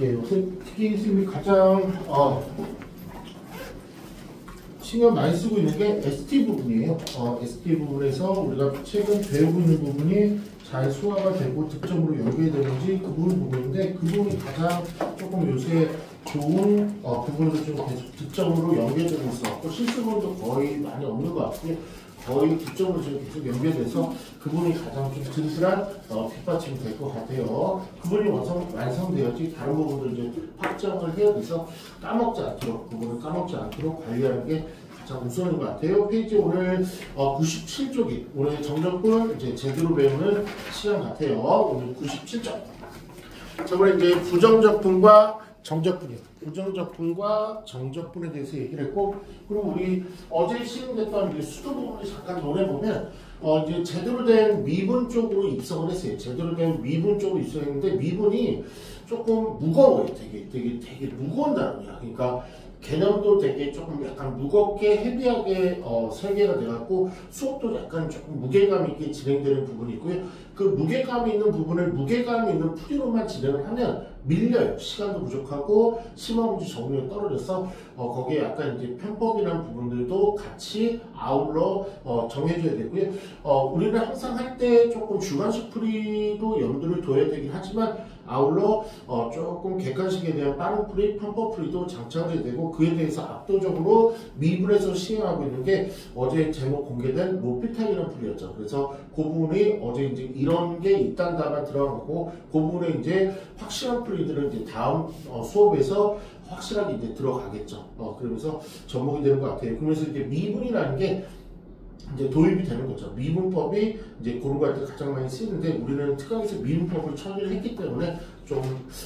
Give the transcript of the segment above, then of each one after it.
예, 요새 특히 선생님이 가장 신경 많이 쓰고 있는 게 ST 부분이에요. ST 부분에서 우리가 최근 배우고 있는 부분이 잘 소화가 되고 득점으로 연결되는지 그 부분인데, 그 부분이 가장 조금 요새 좋은 부분으로 좀 계속 득점으로 연결되고 있어. 실수 부분도 거의 많이 없는 것 같고요. 거의 득점으로 지금 계속 연결돼서 그 부분이 가장 좀 든든한 뒷받침이 될 것 같아요. 그 부분이 완성되었지 다른 부분도 이제 확정을 해야 돼서 까먹지 않도록, 그 부분을 까먹지 않도록 관리하는 게 가장 우선인 것 같아요. 페이지 오늘 97쪽이 오늘 정적분 이제 제대로 배우는 시간 같아요. 오늘 97쪽. 저번에 이제 부정적분과 정적분이요. 부정적분과 정적분에 대해서 얘기를 했고, 그리고 우리 어제 시행됐던 수도 부분을 잠깐 논해보면, 이제 제대로 된 미분 쪽으로 입성을 했어요. 제대로 된 미분 쪽으로 입성했는데, 미분이 조금 무거워요. 되게 무거운 단어야. 그러니까 개념도 되게 조금 약간 무겁게 헤비하게 설계가 돼갖고 수업도 약간 조금 무게감 있게 진행되는 부분이 있고요. 그 무게감이 있는 부분을 무게감이 있는 풀이로만 진행을 하면 밀려요. 시간도 부족하고 심화문제 적응력이 떨어져서 거기에 약간 이제 편법이라는 부분들도 같이 아울러 정해줘야 되고요. 우리는 항상 할 때 조금 주관식 풀이도 염두를 둬야 되긴 하지만 아울러 조금 객관식에 대한 빠른 풀이, 편법 풀이도 장착해야 되고, 그에 대해서 압도적으로 미분에서 시행하고 있는 게 어제 제목 공개된 로피타이라는 풀이였죠. 그래서 그 부분이 어제 이제 이런 게 있단 다음에 들어가고, 그 부분에 이제 확실한 풀이들은 이제 다음 수업에서 확실하게 이제 들어가겠죠. 그러면서 접목이 되는 것 같아요. 그러면서 이제 미분이라는 게 이제 도입이 되는 거죠. 미분법이 이제 그런 거 할 때 가장 많이 쓰이는데, 우리는 특강에서 미분법을 처리를 했기 때문에 좀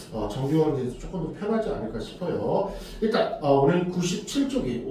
정규화에 대해서 조금 더 편하지 않을까 싶어요. 일단 오늘 97쪽이에요.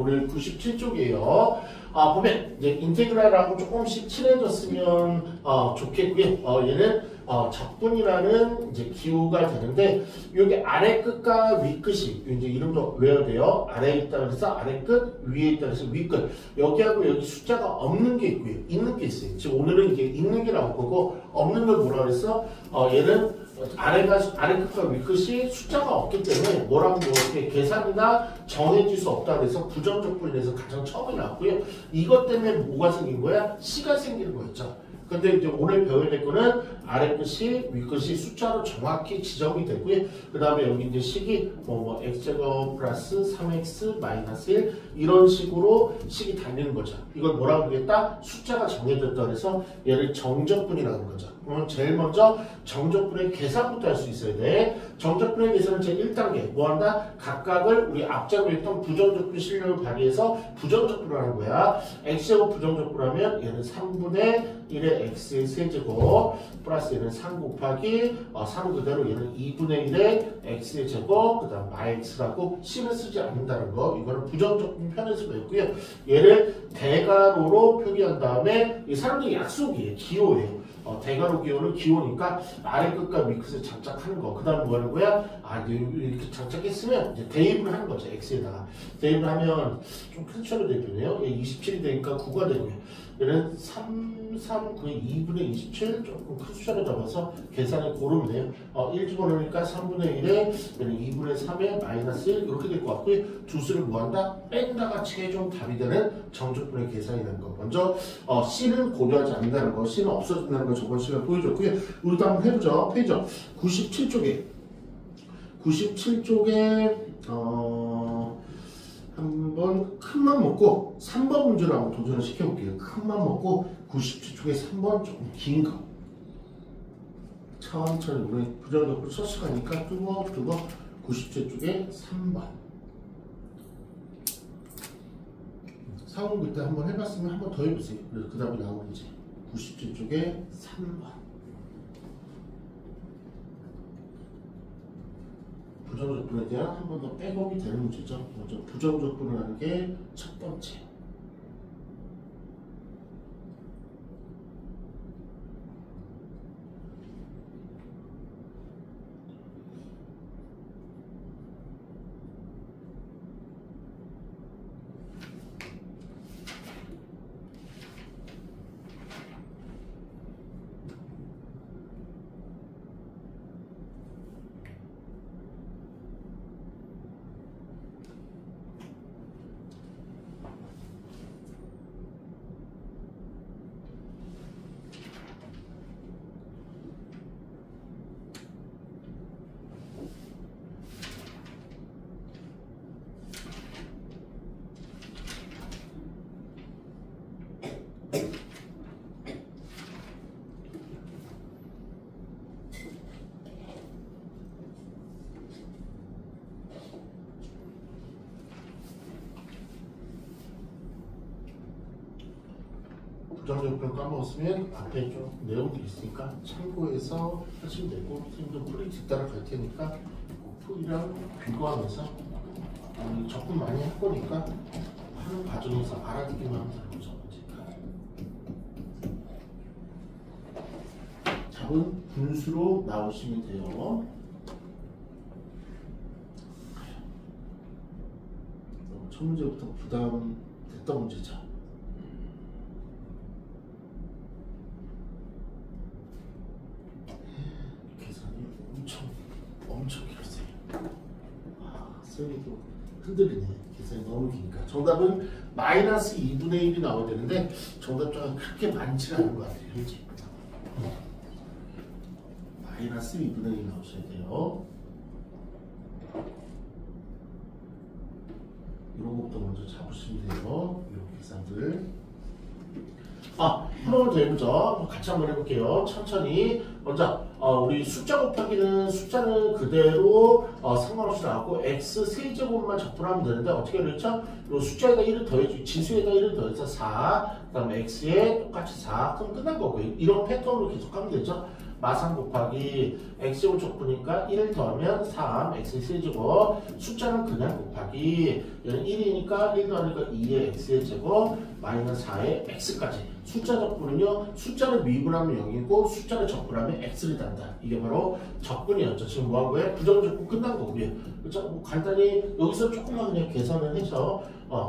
보면 이제 인테그랄하고 조금씩 친해졌으면 좋겠고요. 얘는 적분이라는 이제 기호가 되는데, 여기 아래 끝과 위 끝이 이제 이름도 외워야 돼요. 아래에 있다 그래서 아래 끝, 위에 있다 그래서 위 끝. 여기하고 여기 숫자가 없는 게 있고요, 있는 게 있어요. 지금 오늘은 이게 있는 게 나올 거고, 없는 걸 뭐라 그랬어? 얘는 아래 끝과 위 끝이 숫자가 없기 때문에 뭐라고 이렇게 계산이나 정해질 수 없다 그래서 부정적분에서 가장 처음에 나왔고요. 이것 때문에 뭐가 생긴 거야? C가 생기는 거였죠. 근데 이제 오늘 배워야 될 거는 아래 끝이 위 끝이 숫자로 정확히 지정이 되고요. 그 다음에 여기 이제 식이 x제곱 플러스 3x 마이너스 1 이런 식으로 식이 달리는 거죠. 이걸 뭐라고 그러겠다? 숫자가 정해졌다 그래서 얘를 정적분이라는 거죠. 그러면 제일 먼저 정적분의 계산부터 할 수 있어야 돼. 정적분의 계산은 제 1단계 뭐 한다? 각각을 우리 앞자로 했던 부정적분 실력을 발휘해서 부정적분을 하는 거야. x제곱 부정적분하면 얘는 3분의 1의 x의 세제곱 플러스 얘는 3 곱하기 3 그대로 얘는 2분의 1의 x의 제곱 그 다음 x라고 c를 쓰지 않는다는 거. 이거는 부정적분 편에서 배웠고요. 얘를 대괄호로 표기한 다음에 이 사람들이 약속이에요. 기호예요. 대괄호 기호는 기호니까 아래 끝과 위 끝을 장착하는 거. 그 다음 뭐 하는 거야? 이렇게 장착했으면 이제 대입을 하는 거죠. x에다가. 대입을 하면 좀 큰 숫자로 대입되네요. 27이 되니까 9가 되고요. 얘는 2분의 27 조금 큰 숫자로 잡아서 계산을 고르면 돼요. 1 집어넣으니까 3분의 1에 얘는 2분의 3에 마이너스 1 이렇게 될 것 같고요. 두 수를 뭐한다? 뺀다가 최종 답이 되는 정적분의 계산이라는 거. 먼저 C를 고려하지 않는다는 거, C는 없어진다는 거 저번 시간에 보여줬고요. 우리도 한번 해보죠. 페이지 97쪽에 한번 큰맘 먹고 3번 문제로 한번 도전을 시켜볼게요. 큰맘 먹고 97쪽에 3번 조금 긴 거. 천천히 우리 부정적으로 서식하니까 뚜벅뚜벅 97쪽에 3번. 상훈 그때 한번 해봤으면 한번 더 해보세요. 그래서 그 답이 나오는지. 97쪽에 3번. 부정적분에 대한 한 번 더 백업이 되는 문제죠. 먼저 부정적분을 하는 게 첫 번째. 부정적분 까먹었으면 앞에 좀 내용들이 있으니까 참고해서 하시면 되고, 선생님도 풀이 뒤따라 갈 테니까 풀이랑 비교하면서 적분 많이 할 거니까 하는 과정에서 알아듣기만 하면 되는 거죠. 답은 분수로 나오시면 돼요. 첫 문제부터 부담 됐던 문제죠. 계산이 엄청 길었어요. 쌤이도 흔들리네. 계산이 너무 기니까. 정답은 마이너스 2분의 1이 나와야 되는데 정답자가 그렇게 많지 않은 것 같아요. 그렇지? 마이너스 2분의 1 나오셔야 돼요. 이런 것부터 먼저 잡으시면 돼요. 이런 계산들. 한 번 더 해보죠. 같이 한번 해볼게요. 천천히. 먼저 우리 숫자 곱하기는 숫자는 그대로 상관없이 나왔고 x 세제곱만 적분하면 되는데 어떻게 그랬죠? 이 숫자에다 1을 더해주고 지수에다 1을 더해서 4, 그 다음에 x에 똑같이 4, 그럼 끝난 거고요. 이런 패턴으로 계속 하면 되죠. 마상 곱하기 x제곱 적분이니까 1을 더하면 3, x 세제곱, 숫자는 그냥 곱하기, 얘는 1이니까 1 더하니까 2의 x의 제곱 마이너스 4의 x까지. 숫자 적분은요, 숫자를 미분하면 0이고 숫자를 적분하면 x를 단다. 이게 바로 적분이었죠. 지금 뭐한 거예요? 부정적분 끝난 거고요. 그렇죠? 뭐 간단히 여기서 조금만 그냥 계산을 해서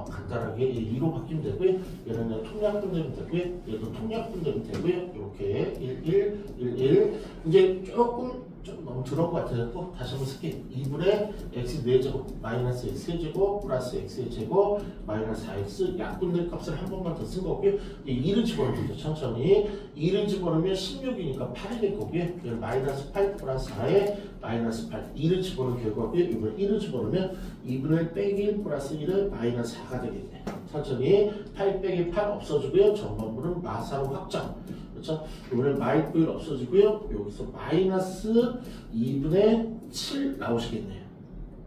간단하게 2로 바뀌면 되고요. 얘는 그냥 통약분 되면 되고요. 얘도 통약분 되면 되고요. 이렇게 1. 이제 조금 좀 너무 들어온 것 같아서 다시 한번 쓸게요. 2분의 x 4제곱 마이너스 x 세제곱 플러스 x의 제곱 마이너스 4x 약분될 값을 한 번만 더 쓴 거고요. 2를 집어넣으면 천천히 2를 집어넣으면 16이니까 8이 될 거고요. 얘는 마이너스 8 플러스 4에 마이너스 8 2를 집어넣은 결과고요. 이번에 1을 집어넣으면 2분의 빼기 1 플러스 1은 마이너스 4가 되겠네. 천천히 8 빼기 8 없어지고요. 전반부는 마사로 확장. 그렇죠? 이번엔 마이너스 1 없어지고요. 여기서 마이너스 2분의 7 나오시겠네요.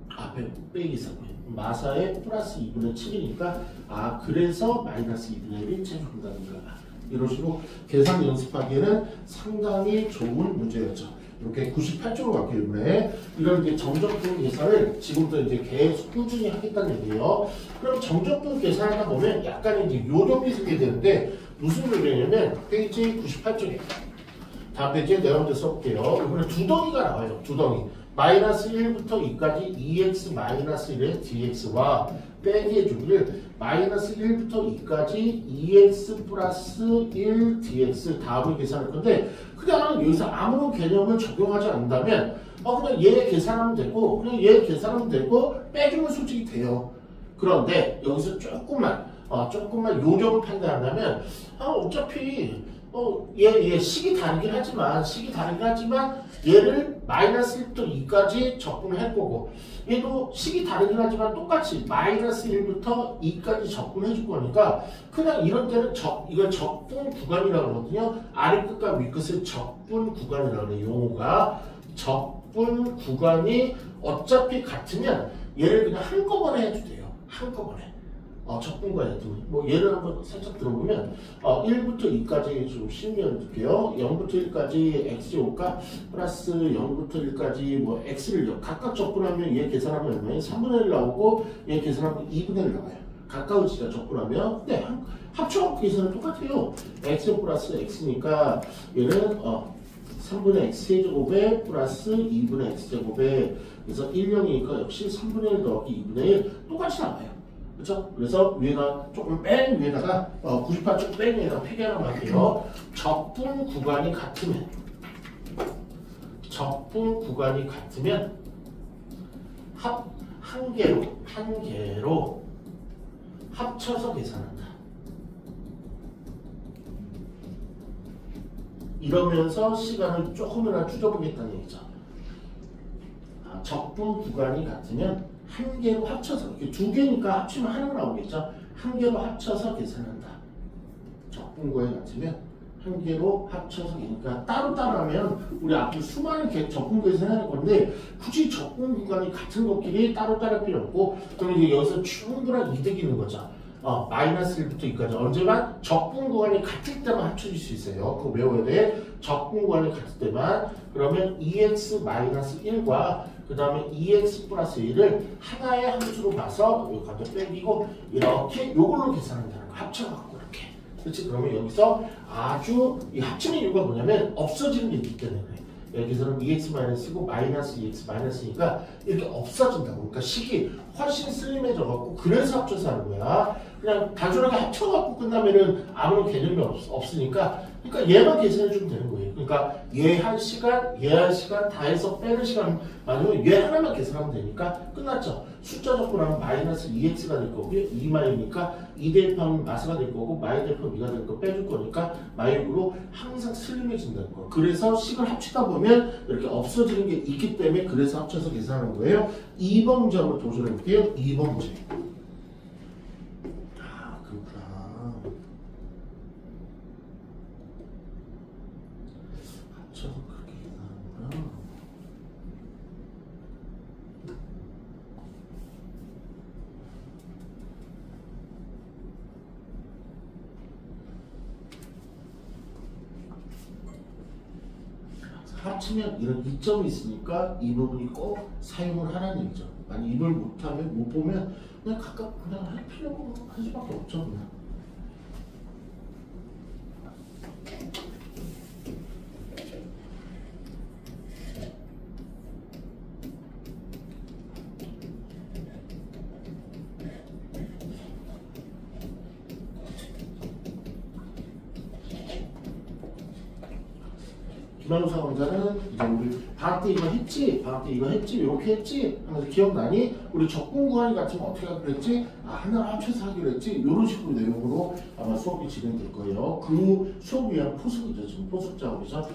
앞에 빼기 있었고요. 마사에 플러스 2분의 7이니까 그래서 마이너스 2분의 1이 제곱된다는가. 이런 식으로 계산 연습하기에는 상당히 좋은 문제였죠. 이렇게 98쪽으로 갈게요. 이번에 이런 이제 정적분 계산을 지금부터 이제 계속 꾸준히 하겠다는 얘기예요. 그럼 정적분 계산하다 보면 약간 이제 요령이 생기게 되는데 무슨 요령이냐면 페이지 98쪽에 다음 페이지에 내용들 써볼게요. 이번에 두 덩이가 나와요. 두 덩이. 마이너스 1부터 2까지 2x 마이너스 1의 dx와 빼기 해주기를 마이너스 1부터 2까지 2x 플러스 1 dx 다음을 계산할 건데 그냥 여기서 아무런 개념을 적용하지 않는다면 그냥 얘 계산하면 되고 그냥 얘 계산하면 되고 빼주면 솔직히 돼요. 그런데 여기서 조금만 요령을 판단한다면 어차피 얘 식이 다르긴 하지만 얘를 마이너스 1부터 2까지 적분을 할 거고 얘도 식이 다르긴 하지만 똑같이 마이너스 1부터 2까지 적분을 해줄 거니까 그냥 이런 때는 이걸 적분 구간이라고 하거든요. 아래 끝과 윗 끝을 적분 구간이라고 해요. 용어가 적분 구간이 어차피 같으면 얘를 그냥 한꺼번에 해도 돼요. 한꺼번에. 적분과의 뭐 예를 한번 살짝 들어보면 1부터 2까지 좀 쉬운 줄게요. 0부터 1까지 x제곱과 플러스 0부터 1까지 뭐 x를 각각 적분하면 얘 계산하면 얼마예요? 3분의 1 나오고 얘 계산하면 2분의 1 나와요. 가까워지자 적분하면 근데 합쳐갖고 계산은 똑같아요. x 플러스 x니까 얘는 3분의 x 세제곱에 플러스 2분의 x제곱에 그래서 1, 0이니까 역시 3분의 1 더하기 2분의 1 똑같이 나와요. 그렇죠? 그래서 위에가 조금 맨 위에다가 98쪽 맨 위에다가 폐기 하나 할게요. 적분 구간이 같으면 한 개로 합쳐서 계산한다. 이러면서 시간을 조금이나 줄여보겠다는 얘기죠. 적분 구간이 같으면 한 개로 합쳐서 두 개니까 합치면 하나가 나오겠죠. 한 개로 합쳐서 계산한다. 적분구간이 같으면 한 개로 합쳐서 그러니까 따로따로 하면 우리 앞으로 수많은 적분 계산할 건데 굳이 적분 구간이 같은 것끼리 따로따로 필요 없고 그럼 이제 여기서 충분한 이득이 있는 거죠. 마이너스 1부터 2까지 언제만 적분 구간이 같을 때만 합쳐질 수 있어요. 그거 외워야 돼. 적분 구간이 같을 때만. 그러면 2x 마이너스 1과 그 다음에 2x 플러스 1을 하나의 함수로 봐서 이거 갖다 빼기고 이렇게 요걸로 계산한다는 거. 합쳐갖고 이렇게. 그렇지? 그러면 여기서 아주 이 합치는 이유가 뭐냐면 없어지는 게 있기 때문에 그래. 여기서는 2x-1이고 마이너스 2x-2니까 이렇게 없어진다고. 그러니까 식이 훨씬 슬림해져갖고 그래서 합쳐서 하는 거야. 그냥 단순하게 합쳐갖고 끝나면은 아무런 개념이 없으니까 그러니까 얘만 계산해주면 되는 거예요. 그러니까 얘 한 시간 다 해서 빼는 시간 아니면 얘 하나만 계산하면 되니까 끝났죠. 숫자 적분하면 마이너스 2x가 될 거고요. 2마이니까 2 대입하면 마스가 될 거고 마이 대입하면 2가 될 거 빼줄 거니까 마이로 항상 슬림해진다는 거. 그래서 식을 합치다 보면 이렇게 없어지는 게 있기 때문에 그래서 합쳐서 계산하는 거예요. 2번 문제 한번 도전해 볼게요. 2번 문제. 그렇구나. 합쳐서 그렇게 계산하는구나. 합치면 이런 이점이 있으니까 이 부분이 꼭 사용을 하라는 얘기죠. 만약 이걸 못하면, 못 보면 그냥 각각 그냥 할 필요가 할 수밖에 없죠. 그냥. 김한우사 강사는 이제 우리 방학 때 이거 했지? 이렇게 했지? 하면서 기억나니? 우리 적분 구간이 같으면 어떻게 하기로 했지? 하나 합쳐서 하기로 했지? 이런 식으로 내용으로 아마 수업이 진행될 거예요. 그 수업 위한 포석이죠. 지금 포석 작업이죠.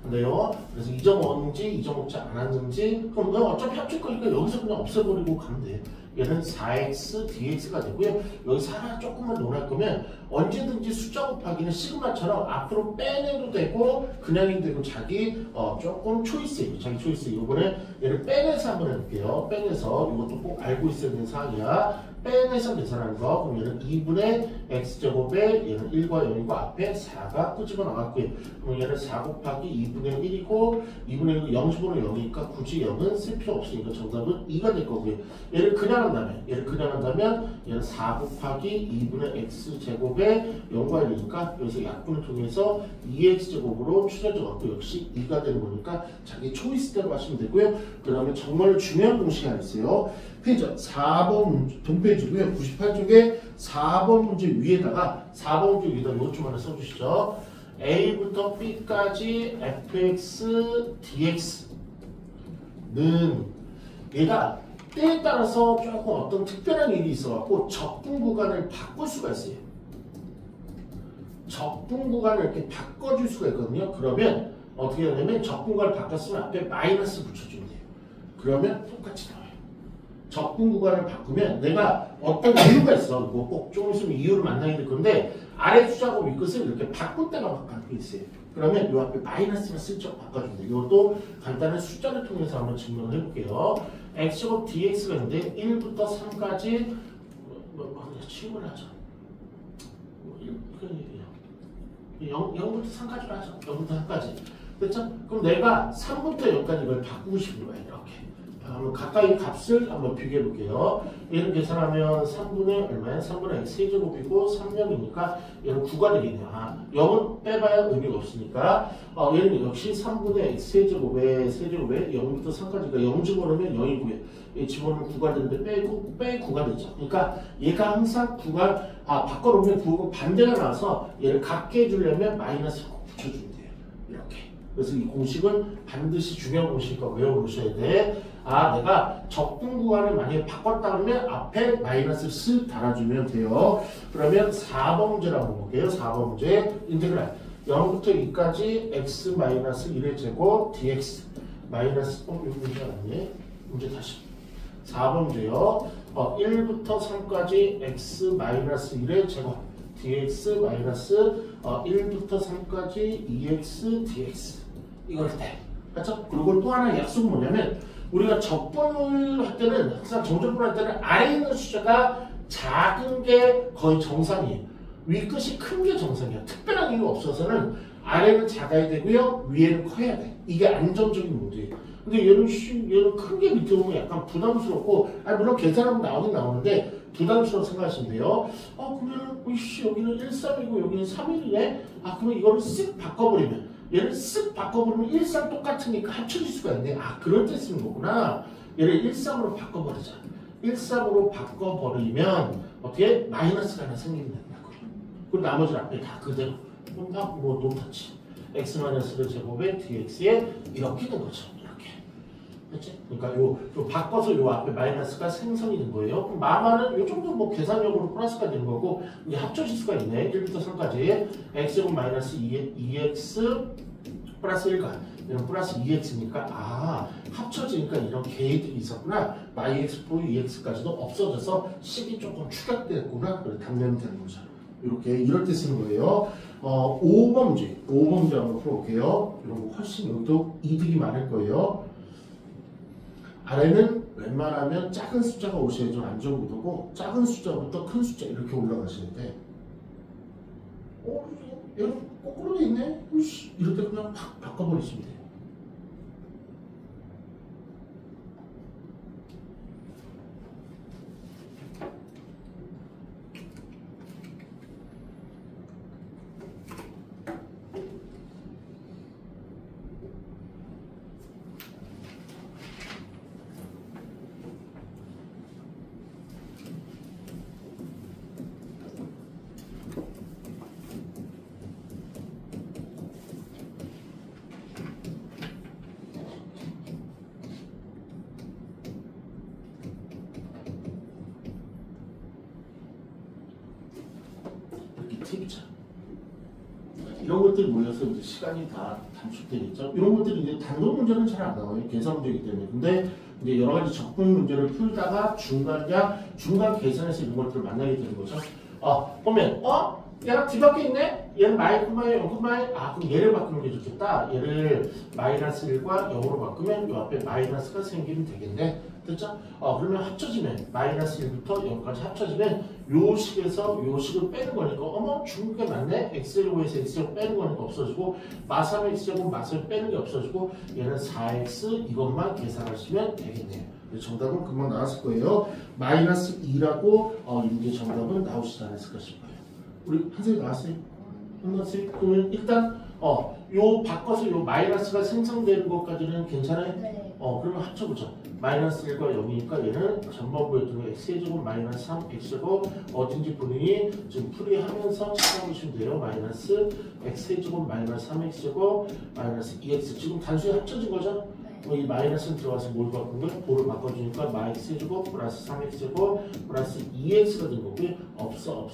근데요. 그래서 2.5인지 2.5지 않았는지 그럼 어차피 합칠 거니까 여기서 그냥 없애버리고 가면 돼요. 얘는 4x dx가 되고요. 여기서 하나 조금만 논할 거면 언제든지 숫자 곱하기는 시그마처럼 앞으로 빼내도 되고 그냥이 되고 자기 조금 초이스, 자기 초이스. 이번에 얘를 빼내서 한번 해볼게요. 빼내서 이것도 꼭 알고 있어야 되는 사항이야. 빼내서 계산하는 거. 그럼 얘는 2분의 x제곱에 얘는 1과 0이고 앞에 4가 끄집어 나갔고요. 그럼 얘는 4 곱하기 2분의 1이고 2분의 1은 0집어는 0이니까 굳이 0은 쓸 필요 없으니까 정답은 2가 될 거고요. 얘를 그냥 한다면 얘는 4 곱하기 2분의 x제곱에 0과 1이니까 여기서 약분을 통해서 2x제곱으로 추려져 갖고 역시 2가 되는 거니까 자기 초이스대로 하시면 되고요. 그 다음에 정말 중요한 공식이 하나 있어요. 페이지 4번 동페이지고요. 98쪽에 4번 문제 위에다가 이것 좀 하나 써주시죠. A부터 B까지 fx dx는 얘가 때에 따라서 조금 어떤 특별한 일이 있어갖고 적분 구간을 바꿀 수가 있어요. 적분 구간을 이렇게 바꿔줄 수가 있거든요. 그러면 어떻게 하냐면 적분 구간을 바꿨으면 앞에 마이너스 붙여주면 돼요. 그러면 똑같이 나와요. 적분 구간을 바꾸면 내가 어떤 이유가 있어. 뭐 꼭 좀 있으면 이유를 만나야 될 건데 아래 숫자하고 윗끝을 이렇게 바꿀 때가 바뀌게 있어요. 그러면 이 앞에 마이너스만 슬쩍 바꿔주면 돼요. 이것도 간단한 숫자를 통해서 한번 증명을 해볼게요. x제곱 dx가 있는데 1부터 3까지 그냥 치우를 하자. 0부터 3까지로 하자. 0부터 3까지. 그렇죠? 그럼 내가 3부터 0까지 이걸 바꾸고 싶은 거야. 이렇게. 한번 가까이 값을 한번 비교해 볼게요. 얘를 계산하면 3분의 얼마야? 3분의 x 세제곱이고 3명이니까 얘는 9가 되겠네요. 0은 빼봐야 의미가 없으니까 얘는 역시 3분의 x 세제곱에 0부터 3까지가 0 집어넣으면 0이고요. 얘 집어넣으면 9가 되는데 빼 9가 되죠. 그러니까 얘가 항상 9가 바꿔놓으면 9가 반대가 나와서 얘를 같게 해주려면 마이너스 꼭 붙여주면 돼요. 이렇게. 그래서 이 공식은 반드시 중요한 공식이니까 외워놓으셔야 돼. 내가 적분 구간을 만약에 바꿨다 그러면 앞에 마이너스를 쓱 달아주면 돼요. 그러면 4번 문제를 한번 볼게요. 4번 문제 인테그랄 0부터 2까지 x-1의 제곱 dx 마이너스 이거 문제 아니에요? 문제 다시 4번 문제요. 1부터 3까지 x-1의 제곱 dx 마이너스 1부터 3까지 2x dx 이걸 때 그렇죠? 그리고 또 하나 약속은 뭐냐면 우리가 적분을 할 때는 항상 정적분을 할 때는 아래에 있는 숫자가 작은 게 거의 정상이에요. 위 끝이 큰 게 정상이야. 특별한 이유가 없어서는 아래는 작아야 되고요. 위에는 커야 돼. 이게 안정적인 모드예요. 근데 얘는 큰 게 밑에 오면 약간 부담스럽고, 물론 계산하면 나오긴 나오는데 부담스러워 생각하시면 돼요. 그러면 여기는 13이고 여기는 3이네. 그러면 이거를 쓱 바꿔버리면, 얘를 쓱 바꿔버리면 13 똑같으니까 합쳐질 수가 있네. 그럴 때 쓰는 거구나. 얘를 13으로 바꿔버리자. 13으로 바꿔버리면 어떻게? 마이너스가 하나 생기면 된다고. 그리고 나머지는 앞에 다 그대로. 노타치. x-를 제곱에 dx에 이렇게 된 거죠. 이렇게. 그렇지? 그러니까 요 바꿔서 요 앞에 마이너스가 생성이 된 거예요. 그럼 마마는 요 정도 계산력으로 플러스가 되는 거고, 이게 합쳐질 수가 있네. 1부터 3까지. x제곱 마이너스 2x 플러스 1가. 이런 플러스 2x니까, 합쳐지니까 이런 계획들이 있었구나. yx 프로 2x까지도 없어져서 식이 조금 축약됐구나. 그래, 답내면 되는 거죠. 이럴 때 쓰는 거예요. 5번 문제 한번 풀어볼게요. 이런 거 훨씬 여기도 이득이 많을 거예요. 아래는 웬만하면 작은 숫자가 오셔야 좀 안전구도고, 작은 숫자부터 큰 숫자 이렇게 올라가셔야 돼. 얘는 거꾸로 돼 있네? 이럴 때 그냥 팍 바꿔버리시면 돼요. 팁이죠. 이런 것들이 모여서 이제 시간이 다 단축되겠죠. 이런 것들이 이제 단독 문제는 잘 안 나와요. 계산 문제이기 때문에. 근데 이제 여러 가지 적분 문제를 풀다가 중간 계산에서 이런 것들을 만나게 되는 거죠. 보면, 얘가 뒤밖에 있네? 얘는 마이, 0, 그럼 얘를 바꾸는 게 좋겠다. 얘를 마이너스 1과 0으로 바꾸면 이 앞에 마이너스가 생기면 되겠네. 됐죠? 그러면 합쳐지면 마이너스 1부터 0까지 합쳐지면 요 식에서 요 식을 빼는 거니까 중국에 맞네? x제곱에서 x제곱 빼는 거니까 없어지고 마3 x제곱 마3 빼는 게 없어지고 얘는 4x 이것만 계산하시면 되겠네요. 정답은 금방 나왔을 거예요. 마이너스 2라고 이 문제 정답은 나오시지 않았을까 싶어요. 우리 한쌤이 나왔어요? 나왔어요? 그러면 일단 요 바꿔서 요 마이너스가 생성되는 것까지는 괜찮아요? 네. 그러면 합쳐보자. 마이너스 1과 0이니까 얘는 전반부에 두는 x제곱 마이너스 3x제곱 어딘지 본인이 지금 풀이하면서 찾아보시면 돼요. 마이너스 x제곱 마이너스 3x제곱 마이너스 2x 지금 단순히 합쳐진 거죠? 이 마이너스는 들어가서 뭘 바꾼 거야? 5를 바꿔주니까 마이x제곱 플러스 3x제곱 플러스 2x가 된 거고요. 없어.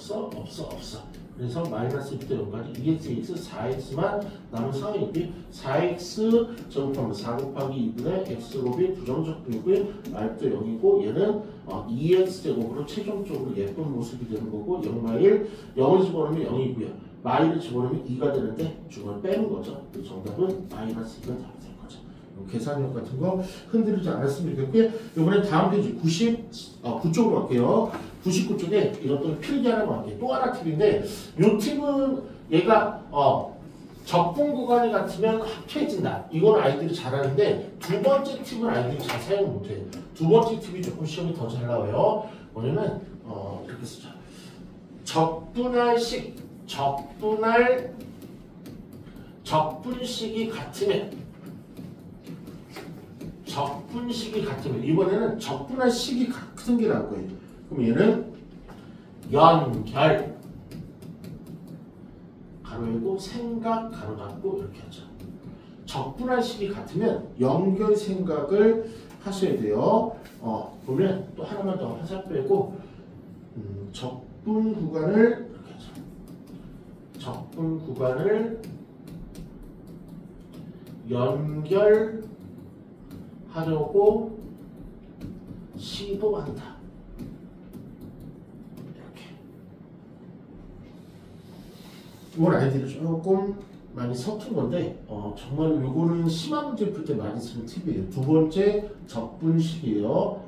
그래서 마이너스 1부터 0까지 2x, 4x만 남은 상황이고요. 4x 제곱하면 4 곱하기 2분의 x제곱이 부정적분이고요. 마이부터 0이고 얘는 2x 제곱으로 최종적으로 예쁜 모습이 되는 거고 0마일 0을 집어넣으면 0이고요. 마이를 집어넣으면 2가 되는데 중을 빼는 거죠. 그 정답은 마이너스 2가 답이 될 거죠. 계산력 같은 거 흔들리지 않았으면 좋겠고요. 이번에 다음 페이지 99쪽으로 갈게요. 99쪽에 이것도 필기 하나만 할게요. 또 하나 팁인데 이 팁은 얘가 적분 구간이 같으면 합쳐진다. 이건 아이들이 잘하는데 두 번째 팁은 아이들이 잘 사용 못해요. 두 번째 팁이 조금 시험이 더 잘 나와요. 뭐냐면 이렇게 쓰죠. 적분식이 같으면 이번에는 적분할 식이 같은 게 나올 거예요. 그럼 얘는 연결 가로 열고 생각 가로 닫고 이렇게 하죠. 적분할 식이 같으면 연결 생각을 하셔야 돼요. 보면 또 하나만 더 화살 빼고 적분 구간을 이렇게 하죠. 적분 구간을 연결하려고 시도한다. 이건 아이들이 조금 많이 서툰 건데 정말 이거는 심한 문제 풀 때 많이 쓰는 팁이에요. 두 번째 적분식이에요.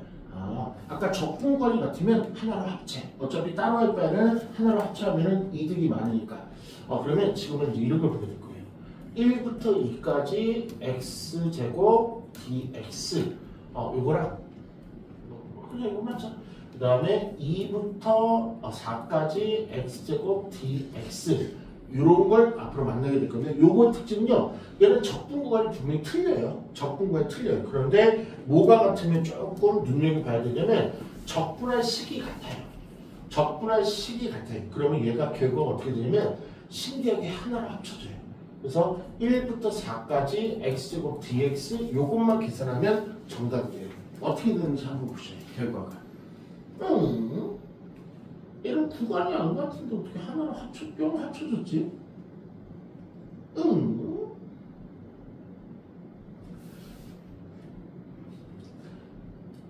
아까 적분까지 같으면 하나로 합체. 어차피 따로 할 바에는 하나로 합체하면 이득이 많으니까. 그러면 지금은 이제 이런 걸 보게 될 거예요. 1부터 2까지 x제곱 dx. 요거랑 그냥 이거 맞죠? 그 다음에 2부터 4까지 x제곱 dx. 이런 걸 앞으로 만나게 될 건데, 요거의 특징은요, 얘는 적분 구간이 분명히 틀려요. 적분 구간이 틀려요. 그런데 뭐가 같으면 조금 눈여겨봐야 되냐면 적분할 식이 같아요. 적분할 식이 같아요. 그러면 얘가 결과가 어떻게 되냐면 신기하게 하나로 합쳐져요. 그래서 1부터 4까지 x제곱 dx 요것만 계산하면 정답이에요. 어떻게 되는지 한번 보셔요. 결과가. 얘는 구간이 안 같은데 어떻게 하나로 합쳐졌지?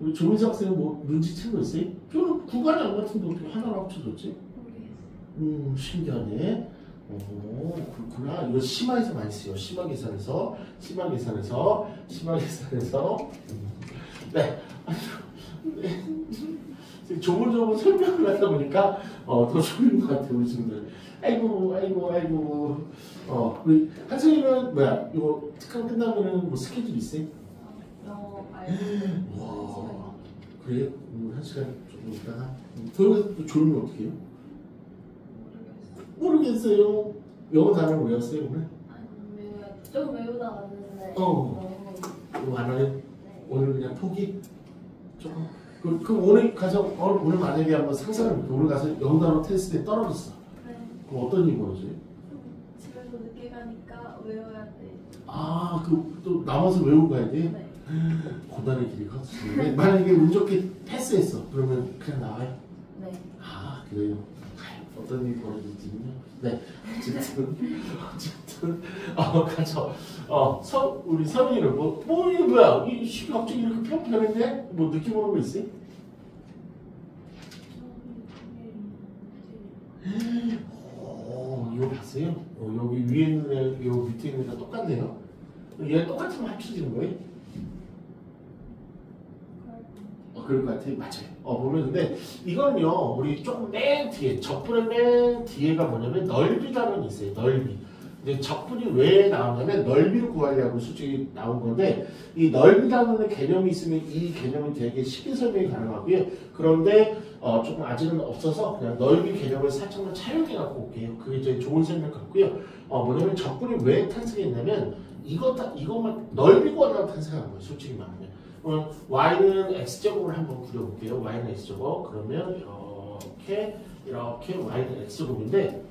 우리 조민석 학생은 뭐 눈치챈 거 있어요? 저는 구간이 안 같은데 어떻게 하나로 합쳐졌지? 신기하네. 그렇구나. 이거 심화에서 많이 써요. 심화 계산에서. 네. 조곤조곤 설명을 하다 보니까 더 좋은 것 같아요, 우리 친구들. 아이고. 우리 한승이는 뭐야? 이거 특강 끝나면은 뭐 스케줄 있어요? 와, 그래? 한 시간 조금 있다가 그러면 또 졸으면 어떻게 해요? 모르겠어요. 영어 단어 외웠어요 오늘? 좀 외우다 왔는데. 이거 안 와요? 네. 오늘 그냥 포기? 조금. 그럼 오늘 가서 오늘 만약에 한번 상상을 해볼게요. 오늘 가서 영어 단어 테스트에 떨어졌어. 네. 그럼 어떤 일이 벌어져요? 집에서 늦게 가니까 외워야 돼. 또 남아서 외우고 가야 돼? 네. 고단의 길이 컸지. 만약에 운 좋게 패스했어. 그러면 그냥 나와요? 네. 그래요. 어떤 일이 벌어질지는요. 네. 어쨌든 가죠. 우리 서민이는 이게 뭐야? 이 시기 갑자기 이렇게 편편했네? 뭐 느낌 오는 거 있어요? 이거 봤어요? 여기 위에 있는 애, 요 밑에 있는 애가 똑같네요. 얘 똑같으면 합쳐지는 거예요? 그럴 것 같아요. 맞아요. 보면 근데 이거는요, 우리 조금 맨 뒤에, 적분의 맨 뒤에가 뭐냐면 넓이 단원이 있어요. 넓이. 근데 적분이 왜 나오냐면 넓이를 구하려고 솔직히 나온 건데, 이 넓이 단원의 개념이 있으면 이 개념이 되게 쉽게 설명이 가능하고요. 그런데 조금 아직은 없어서 그냥 넓이 개념을 살짝만 차용해 갖고 올게요. 그게 제일 좋은 설명 같고요. 뭐냐면 적분이 왜 탄생했냐면 이것만 넓이 구하려고 탄생한 거예요. 솔직히 말하면. y는 x제곱을 한번 그려볼게요. y는 x제곱. 그러면 이렇게 y는 x제곱인데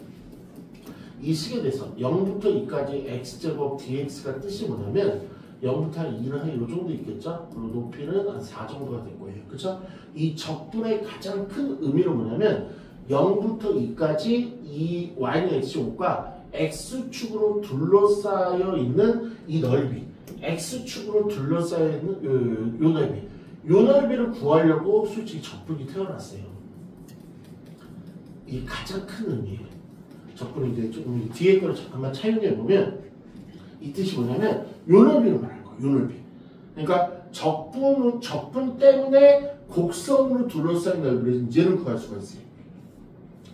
이 식에 대해서 0부터 2까지 x제곱 dx가 뜻이 뭐냐면 0부터 2는 한 이 정도 있겠죠? 그리고 높이는 한 4 정도가 될 거예요. 그렇죠? 이 적분의 가장 큰 의미는 뭐냐면 0부터 2까지 이 y는 x제곱과 x축으로 둘러싸여 있는 이 넓이, x축으로 둘러싸여 있는 요 넓이, 요 넓이를 구하려고 솔직히 적분이 태어났어요. 이게 가장 큰 의미예요. 적분이 이제 조금 뒤에 거를 잠깐만 차용해 보면 이 뜻이 뭐냐면 요 넓이를 말하는 거예요. 요 넓이. 그러니까 적분 때문에 곡선으로 둘러싸인 넓이를 이제는 구할 수가 있어요.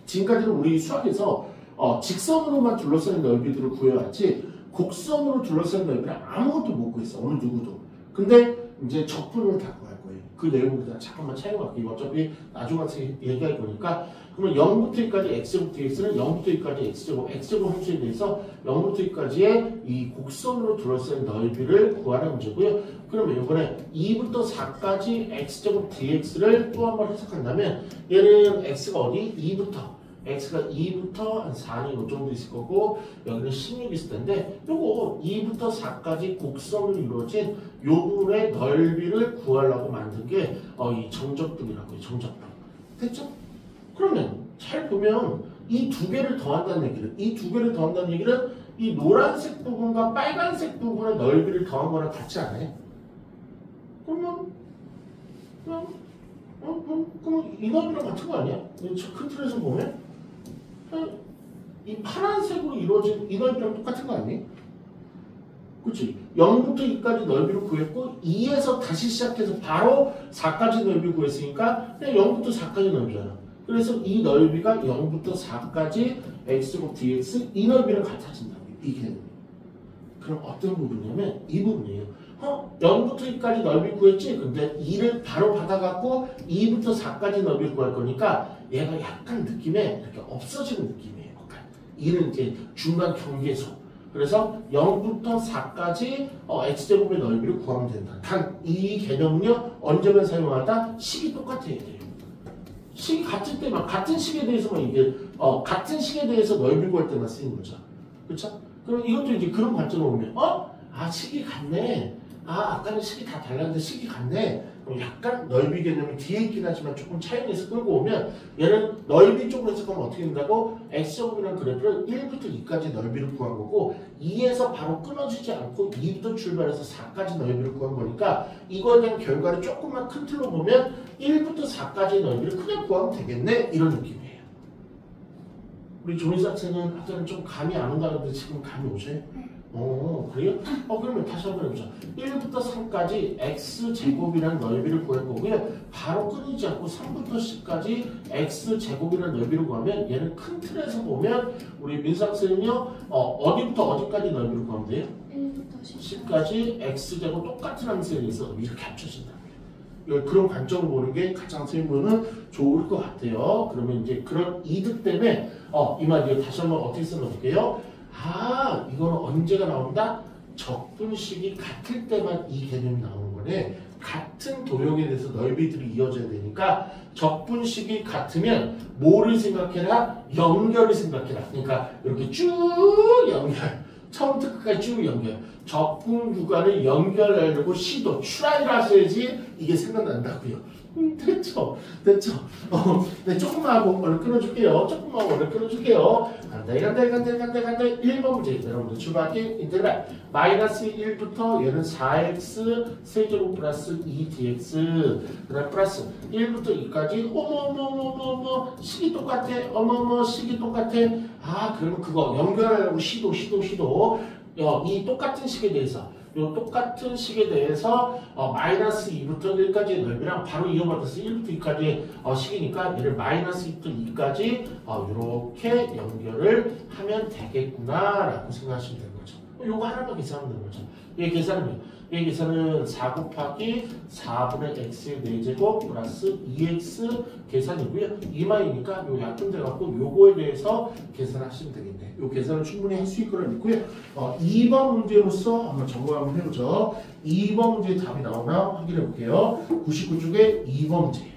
지금까지는 우리 수학에서 직선으로만 둘러싸인 넓이들을 구해왔지 곡선으로 둘러싸인 넓이는 아무것도 못 구했어. 어느 누구도. 근데 이제 적분을 다 구할 거예요. 그 내용을 그냥 잠깐만 차용할게요. 어차피 나중에 얘기할 거니까. 그러면 0부터 2까지 x제곱 dx는 0부터 2까지 x제곱 함수에 대해서 0부터 2까지의 이 곡선으로 둘러싸인 넓이를 구하는 문제고요. 그러면 이번에 2부터 4까지 x제곱 dx를 또 한 번 해석한다면 얘는 x가 어디? x가 2부터 한 4는 이 정도 있을 거고 여기는 16이 있을 텐데 요거 2부터 4까지 곡선으로 이루어진 요 부분의 넓이를 구하려고 만든 게 이 정적분이라고 해요. 정적분. 됐죠? 그러면 잘 보면 이 두 개를 더한다는 얘기는 이 노란색 부분과 빨간색 부분의 넓이를 더한 거랑 같지 않아요? 그러면 그럼 이 넓이랑 같은 거 아니야? 큰 틀에서 보면 이 파란색으로 이루어진 이 넓이랑 똑같은 거 아니에요? 그치? 0부터 2까지 넓이를 구했고 2에서 다시 시작해서 바로 4까지 넓이 구했으니까 그냥 0부터 4까지 넓이잖아. 그래서 이 넓이가 0부터 4까지 x곱 dx 이 넓이랑 같아진다고. 이 개념이. 그럼 어떤 부분이냐면 이 부분이에요. 0부터 2까지 넓이 구했지? 근데 2를 바로 받아갖고 2부터 4까지 넓이를 구할 거니까 얘가 약간 느낌에 이렇게 없어지는 느낌이에요. 약간. 2는 이제 중간 경계선. 그래서 0부터 4까지 x제곱의 넓이를 구하면 된다. 단 이 개념은요. 언제만 사용하다? 식이 똑같아야 돼요. 식이 같을 때만 같은 식에 대해서만 이게 같은 식에 대해서 넓이 구할 때만 쓰이는 거죠. 그렇죠? 그럼 이것도 이제 그런 관점으로 보면 식이 같네. 아까는 식이 다 달랐는데 식이 같네. 그럼 약간 넓이 개념이 뒤에 있긴 하지만 조금 차이내서 끌고 오면 얘는 넓이 쪽으로 해석하면 어떻게 된다고? x제곱이라는 그래프를 1부터 2까지 넓이를 구한 거고 2에서 바로 끊어지지 않고 2부터 출발해서 4까지 넓이를 구한 거니까 이거에 대한 결과를 조금만 큰 틀로 보면 1부터 4까지 넓이를 그냥 구하면 되겠네? 이런 느낌이에요. 우리 조민수 학생은 아까는 좀 감이 안 온다는데 지금 감이 오세요? 그래요? 그러면 다시 한번 해보자. 1부터 3까지 x제곱이라는 넓이를 구할 거고요. 바로 끊이지 않고 3부터 10까지 x제곱이라는 넓이를 구하면 얘는 큰 틀에서 보면 우리 민수 학생은요. 어디부터 어디까지 넓이를 구하면 돼요? 1부터 10까지 x제곱 똑같은 함수에 있어서 이렇게 합쳐진다. 그런 관점을 보는 게 가장 선생님은 좋을 것 같아요. 그러면 이제 그런 이득 때문에 이 말 다시 한번 어떻게 써놓을게요? 이거는 언제가 나온다? 적분식이 같을 때만 이 개념이 나오는 거네. 같은 도형에 대해서 넓이들이 이어져야 되니까 적분식이 같으면 뭐를 생각해라? 연결을 생각해라. 그러니까 이렇게 쭉 연결. 처음부터 끝까지 쭉 연결. 적분 구간을 연결하려고 시도, 트라이를 하셔야지 이게 생각난다고요. 됐죠? 네, 조금만 하고 오늘 끊어줄게요. 간다. 1번 문제. 여러분들 출발할게. 인테그랄. 마이너스 1부터 얘는 4x 세제곱 플러스 2dx. 그 다음 플러스 1부터 2까지. 어머, 식이 똑같아. 식이 똑같아. 그러면 그거 연결하려고 시도. 이 똑같은 식에 대해서 똑같은 식에 대해서 마이너스 2부터 1까지의 넓이랑 바로 이어받아서 1부터 2까지의 식이니까 얘를 마이너스 2부터 2까지 이렇게 연결을 하면 되겠구나 라고 생각하시면 되는 거죠. 요거 하나만 계산하면 되는 거죠. 얘 계산은 4 곱하기 4분의 x의 4제곱 플러스 2x 계산이고요. 2마이니까 요 약분 돼갖고 요거에 대해서 계산하시면 되겠네. 요 계산을 충분히 할 수 있거나 있고요. 2번 문제로서 한번 점검 한번 해보죠. 2번 문제의 답이 나오나 확인해 볼게요. 99쪽에 2번 문제.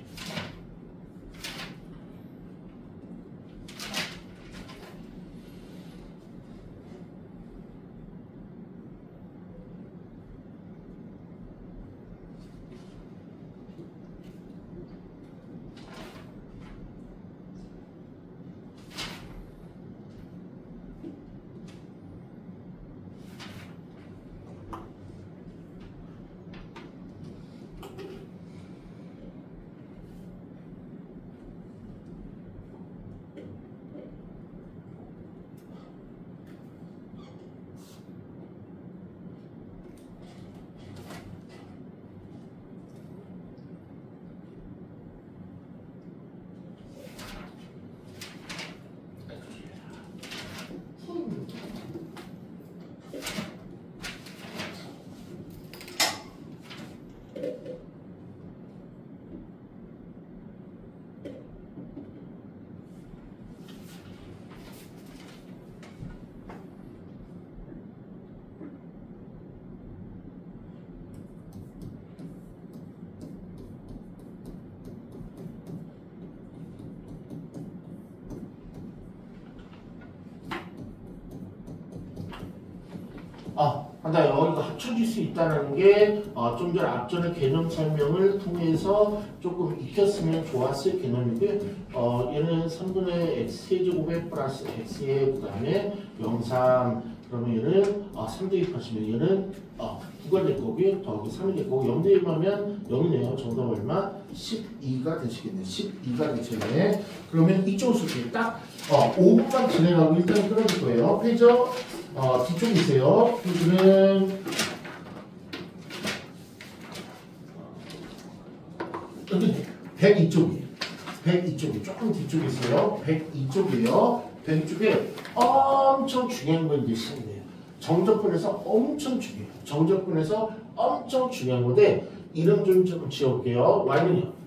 이거 합쳐질 수 있다는 게 좀 전 앞전에 개념 설명을 통해서 조금 익혔으면 좋았을 개념이고요. 얘는 3분의 x 세제곱에 플러스 x에 그 다음에 0,3 그러면 얘는 3 대입하시면 얘는 9가 될 거고요. 더하기 3이 될 거고 0 대입하면 0이네요. 정답 얼마? 12가 되시겠네요. 12가 되시겠네. 그러면 이쪽으로 쓸게요. 딱 5분만 진행하고 일단 끊어줄 거예요. 페이저 뒤쪽에 있어요. 여기는 여기 102쪽이에요. 102쪽이 조금 뒤쪽에 있어요. 102쪽이에요. 102쪽에 엄청 중요한 건 이제 시험이에요. 정적분에서 엄청 중요해요. 정적분에서 엄청 중요한 건데 이름 좀 지어볼게요. y는요.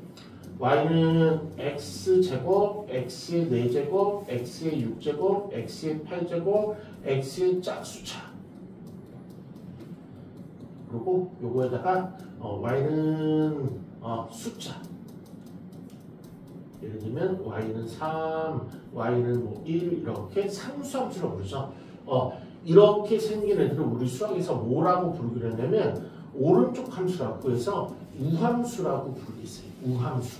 y는 x제곱, x의 4제곱, x의 6제곱, x의 8제곱, x의 짝수차. 그리고 요거에다가 y는 숫자. 예를 들면 y는 3, y는 뭐 1 이렇게 상수함수라고 그러죠. 이렇게 생긴 애들은 우리 수학에서 뭐라고 부르기로 했냐면 오른쪽 함수라고 해서 우함수라고 부르겠어요. 우함수.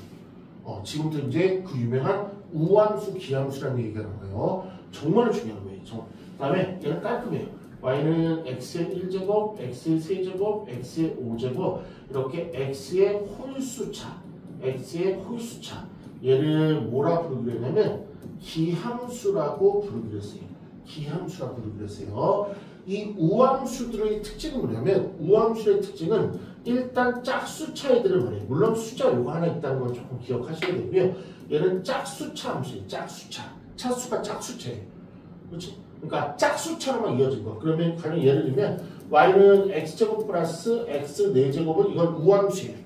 지금도 이제 그 유명한 우함수, 기함수라는 얘기가 나와요. 정말 중요한 거예요. 그 다음에 얘는 깔끔해요. y는 x의 1제곱, x의 3제곱, x의 5제곱 이렇게 x의 홀수차, x의 홀수차 얘를 뭐라 부르기로 했냐면 기함수라고 부르기로 했어요. 기함수라고 부르기로 했어요. 이 우함수들의 특징은 뭐냐면 우함수의 특징은 일단 짝수차 애들을 말해요. 물론 숫자 요거 하나 있다는 건 조금 기억하셔야 되고요. 얘는 짝수차 함수예요. 짝수차. 차수가 짝수차예요. 그렇지? 그러니까 짝수차로만 이어진 거. 그러면 가령 예를 들면 y는 x제곱 플러스 x 4제곱은 이건 우함수예요.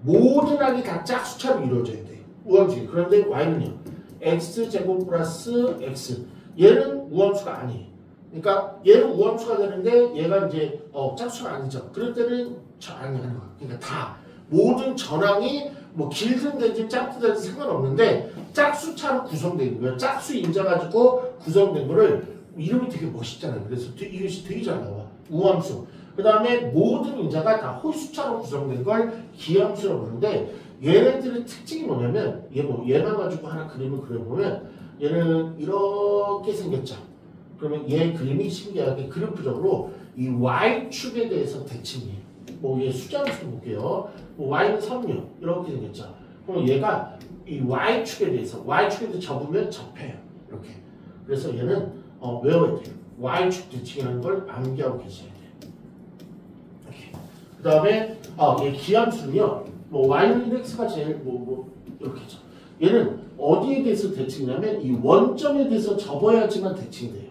모든 항이 다 짝수차로 이루어져야 돼요. 우함수예요. 그런데 y는요. x제곱 플러스 x 얘는 우함수가 아니에요. 그러니까 얘는 우함수가 되는데 얘가 이제 짝수가 아니죠. 그럴 때는 아니하는 거야. 그러니까 다 모든 전항이 뭐 길든 되든 짧든 되든 상관없는데 짝수차로 구성되어 있는 거예요. 짝수 인자 가지고 구성된 거를 이름이 되게 멋있잖아요. 그래서 이것이 되게 잘 나와. 우함수. 그 다음에 모든 인자가 다 홀수차로 구성된 걸 기함수라고 하는데 얘네들의 특징이 뭐냐면 얘만 가지고 하나 그림을 그려보면 얘는 이렇게 생겼죠. 그러면 얘 그림이 신기하게 그래프적으로 이 y축에 대해서 대칭이에요. 얘 숫자함수 볼게요. y는 3요. 이렇게 생겼죠. 그럼 얘가 이 y축에 대해서 접으면 접해요. 이렇게. 그래서 얘는 외워야 돼요. y축 대칭이라는 걸 암기하고 계셔야 돼요. 이렇게. 그 다음에 얘 기함수는요. y는 1x가 제일 이렇게죠. 얘는 어디에 대해서 대칭이냐면 이 원점에 대해서 접어야지만 대칭돼요.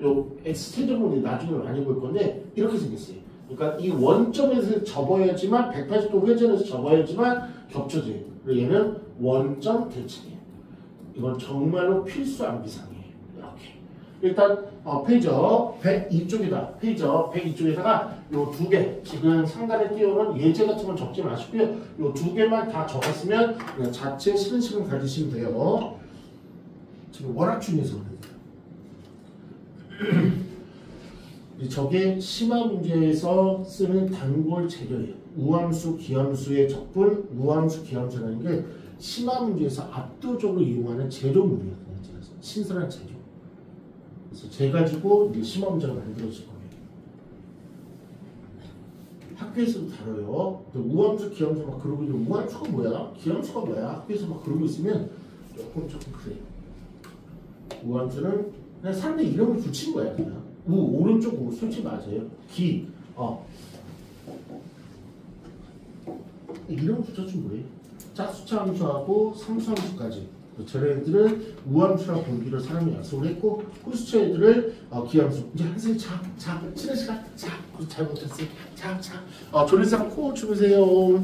요 x세제곱은 나중에 많이 볼 건데 이렇게 생겼어요. 그러니까 이 원점에서 접어야지만 180도 회전해서 접어야지만 겹쳐져요. 그리고 얘는 원점 대칭이에요. 이건 정말로 필수 암기사항이에요. 이렇게. 일단 페이저 102쪽이다. 페이저 102쪽에다가 요 두 개 지금 상단에 띄워놓은 예제 같은 건 적지 마시고요. 요 두 개만 다 적었으면 그냥 자체 쉬는 시간 가지시면 돼요. 지금 워낙 중요해서 그래요. 저게 심화 문제에서 쓰는 단골 재료예요. 우함수, 기함수의 적분, 우함수, 기함수라는 게 심화 문제에서 압도적으로 이용하는 재료물이에요. 신선한 재료. 그래서 재 가지고 이제 심화 문제가 만들어질 거예요. 학교에서도 다뤄요. 우함수, 기함수 막 그러고 있는데 우함수가 뭐야? 기함수가 뭐야? 학교에서 막 그러고 있으면 조금 그래요. 우함수는 그냥 사람들 이름을 붙인 거야. 그냥. 오른쪽 우 솔직히 맞아요. 기 이름 붙여주면 뭐예요? 짝수차 함수하고 상수함수까지 쟤네들은 우함수라고 보기로 사람이 약속을 했고 홀수차 애들을 기함수. 이제 한승이 자 쉬는 시간 잘 못했어요. 조리상 코 주무세요.